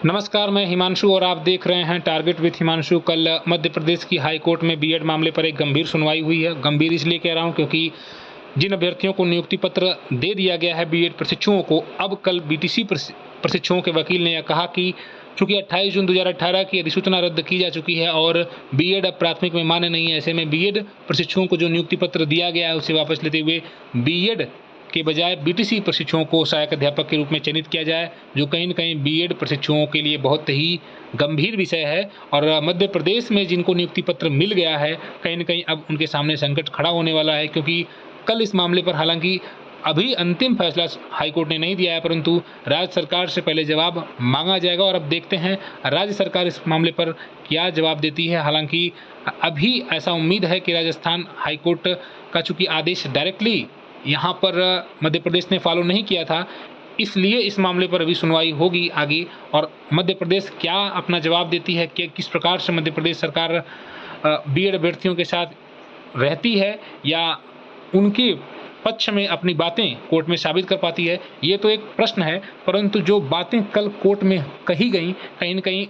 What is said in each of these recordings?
नमस्कार, मैं हिमांशु और आप देख रहे हैं टारगेट विथ हिमांशु। कल मध्य प्रदेश की हाई कोर्ट में बीएड मामले पर एक गंभीर सुनवाई हुई है। गंभीर इसलिए कह रहा हूं क्योंकि जिन अभ्यर्थियों को नियुक्ति पत्र दे दिया गया है बीएड प्रशिक्षुओं को, अब कल बीटीसी प्रशिक्षुओं के वकील ने यह कहा कि चूंकि 28 जून 2018 की अधिसूचना रद्द की जा चुकी है और बीएड अब प्राथमिक में मान्य नहीं है, ऐसे में बीएड प्रशिक्षुओं को जो नियुक्ति पत्र दिया गया है उसे वापस लेते हुए बीएड के बजाय बीटीसी प्रशिक्षुओं को सहायक अध्यापक के रूप में चयनित किया जाए, जो कहीं न कहीं बीएड प्रशिक्षुओं के लिए बहुत ही गंभीर विषय है। और मध्य प्रदेश में जिनको नियुक्ति पत्र मिल गया है, कहीं न कहीं अब उनके सामने संकट खड़ा होने वाला है, क्योंकि कल इस मामले पर हालांकि अभी अंतिम फैसला हाईकोर्ट ने नहीं दिया है, परंतु राज्य सरकार से पहले जवाब मांगा जाएगा और अब देखते हैं राज्य सरकार इस मामले पर क्या जवाब देती है। हालांकि अभी ऐसा उम्मीद है कि राजस्थान हाईकोर्ट का चूँकि आदेश डायरेक्टली यहाँ पर मध्य प्रदेश ने फॉलो नहीं किया था, इसलिए इस मामले पर अभी सुनवाई होगी आगे। और मध्य प्रदेश क्या अपना जवाब देती है, कि किस प्रकार से मध्य प्रदेश सरकार बीएड अभ्यर्थियों के साथ रहती है या उनके पक्ष में अपनी बातें कोर्ट में साबित कर पाती है, ये तो एक प्रश्न है। परंतु जो बातें कल कोर्ट में कही गई, कहीं न कहीं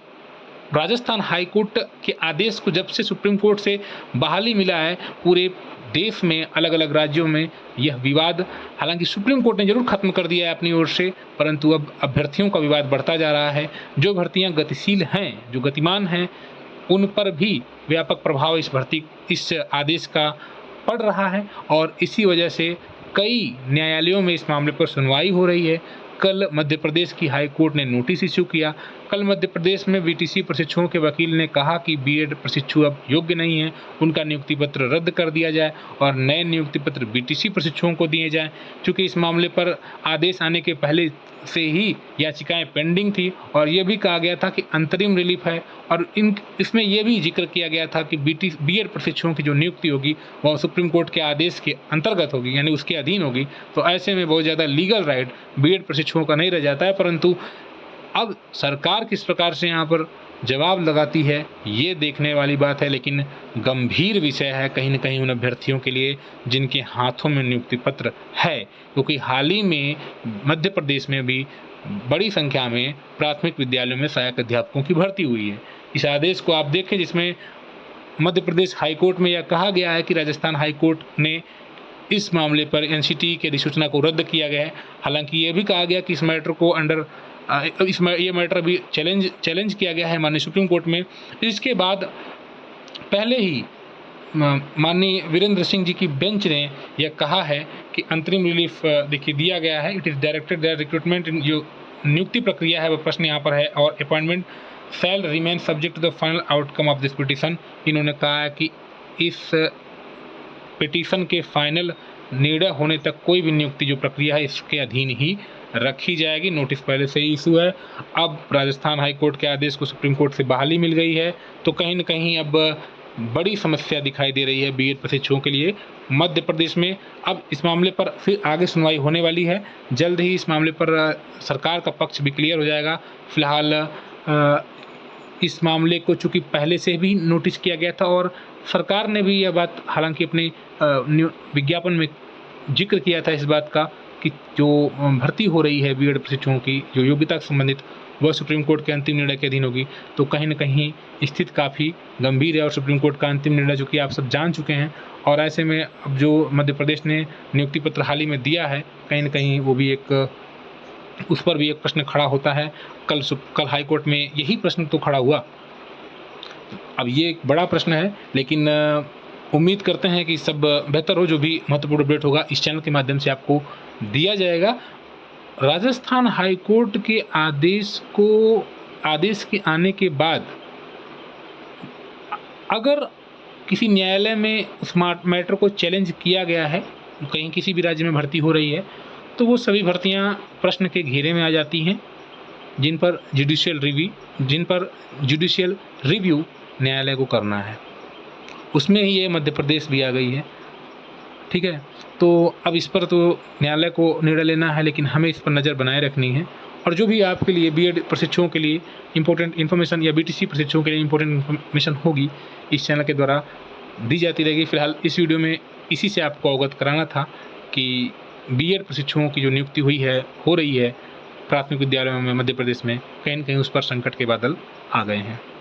राजस्थान हाईकोर्ट के आदेश को जब से सुप्रीम कोर्ट से बहाली मिला है, पूरे देश में अलग अलग राज्यों में यह विवाद, हालांकि सुप्रीम कोर्ट ने जरूर खत्म कर दिया है अपनी ओर से, परंतु अब अभ्यर्थियों का विवाद बढ़ता जा रहा है। जो भर्तियां गतिशील हैं, जो गतिमान हैं, उन पर भी व्यापक प्रभाव इस आदेश का पड़ रहा है और इसी वजह से कई न्यायालयों में इस मामले पर सुनवाई हो रही है। कल मध्य प्रदेश की हाई कोर्ट ने नोटिस इश्यू किया। कल मध्य प्रदेश में बीटीसी प्रशिक्षुओं के वकील ने कहा कि बीएड प्रशिक्षु अब योग्य नहीं है, उनका नियुक्ति पत्र रद्द कर दिया जाए और नए नियुक्ति पत्र बीटीसी प्रशिक्षुओं को दिए जाएं। चूँकि इस मामले पर आदेश आने के पहले से ही याचिकाएं पेंडिंग थी और ये भी कहा गया था कि अंतरिम रिलीफ है, और इसमें यह भी जिक्र किया गया था कि बीएड प्रशिक्षुओं की जो नियुक्ति होगी वह सुप्रीम कोर्ट के आदेश के अंतर्गत होगी, यानी उसके अधीन होगी। तो ऐसे में बहुत ज़्यादा लीगल राइट बीएड प्रशिक्षुओं का नहीं रह जाता है। परंतु अब सरकार किस प्रकार से यहाँ पर जवाब लगाती है, ये देखने वाली बात है। लेकिन गंभीर विषय है कहीं न कहीं उन अभ्यर्थियों के लिए जिनके हाथों में नियुक्ति पत्र है, क्योंकि हाल ही में मध्य प्रदेश में भी बड़ी संख्या में प्राथमिक विद्यालयों में सहायक अध्यापकों की भर्ती हुई है। इस आदेश को आप देखें जिसमें मध्य प्रदेश हाईकोर्ट में यह कहा गया है कि राजस्थान हाईकोर्ट ने इस मामले पर एनसीटी की अधिसूचना को रद्द किया गया है। हालांकि ये भी कहा गया कि इस मैटर को ये मैटर अभी चैलेंज किया गया है माननीय सुप्रीम कोर्ट में। इसके बाद पहले ही माननीय वीरेंद्र सिंह जी की बेंच ने यह कहा है कि अंतरिम रिलीफ देखिए दिया गया है। It is directed that recruitment, जो नियुक्ति प्रक्रिया है वह प्रश्न यहाँ पर है, और appointment shall remain subject to the final outcome of this petition. इन्होंने कहा है कि इस पिटीशन के फाइनल निर्णय होने तक कोई भी नियुक्ति जो प्रक्रिया है इसके अधीन ही रखी जाएगी। नोटिस पहले से ही इशू है। अब राजस्थान हाईकोर्ट के आदेश को सुप्रीम कोर्ट से बहाली मिल गई है, तो कहीं न कहीं अब बड़ी समस्या दिखाई दे रही है बीएड प्रशिक्षुओं के लिए मध्य प्रदेश में। अब इस मामले पर फिर आगे सुनवाई होने वाली है। जल्द ही इस मामले पर सरकार का पक्ष भी क्लियर हो जाएगा। फिलहाल इस मामले को चूँकि पहले से भी नोटिस किया गया था और सरकार ने भी यह बात हालांकि अपने विज्ञापन में जिक्र किया था इस बात का कि जो भर्ती हो रही है बीएड प्रशिक्षुओं की जो योग्यता से संबंधित, वह सुप्रीम कोर्ट के अंतिम निर्णय के अधीन होगी। तो कहीं न कहीं स्थिति काफ़ी गंभीर है और सुप्रीम कोर्ट का अंतिम निर्णय जो कि आप सब जान चुके हैं, और ऐसे में अब जो मध्य प्रदेश ने नियुक्ति पत्र हाल ही में दिया है, कहीं न कहीं वो भी उस पर भी एक प्रश्न खड़ा होता है। कल हाईकोर्ट में यही प्रश्न तो खड़ा हुआ। अब ये एक बड़ा प्रश्न है, लेकिन उम्मीद करते हैं कि सब बेहतर हो। जो भी महत्वपूर्ण अपडेट होगा इस चैनल के माध्यम से आपको दिया जाएगा। राजस्थान हाईकोर्ट के आदेश के आने के बाद अगर किसी न्यायालय में उस मैटर को चैलेंज किया गया है, कहीं किसी भी राज्य में भर्ती हो रही है, तो वो सभी भर्तियां प्रश्न के घेरे में आ जाती हैं जिन पर जुडिशियल रिव्यू न्यायालय को करना है। उसमें ही ये मध्य प्रदेश भी आ गई है। ठीक है, तो अब इस पर तो न्यायालय को निर्णय लेना है, लेकिन हमें इस पर नज़र बनाए रखनी है। और जो भी आपके लिए बीएड प्रशिक्षुओं के लिए इंपॉर्टेंट इन्फॉर्मेशन या बीटीसी प्रशिक्षुओं के लिए इंपॉर्टेंट इन्फॉर्मेशन होगी, इस चैनल के द्वारा दी जाती रहेगी। फिलहाल इस वीडियो में इसी से आपको अवगत कराना था कि बीएड प्रशिक्षुओं की जो नियुक्ति हो रही है प्राथमिक विद्यालयों में मध्य प्रदेश में कहीं न कहीं उस पर संकट के बादल आ गए हैं।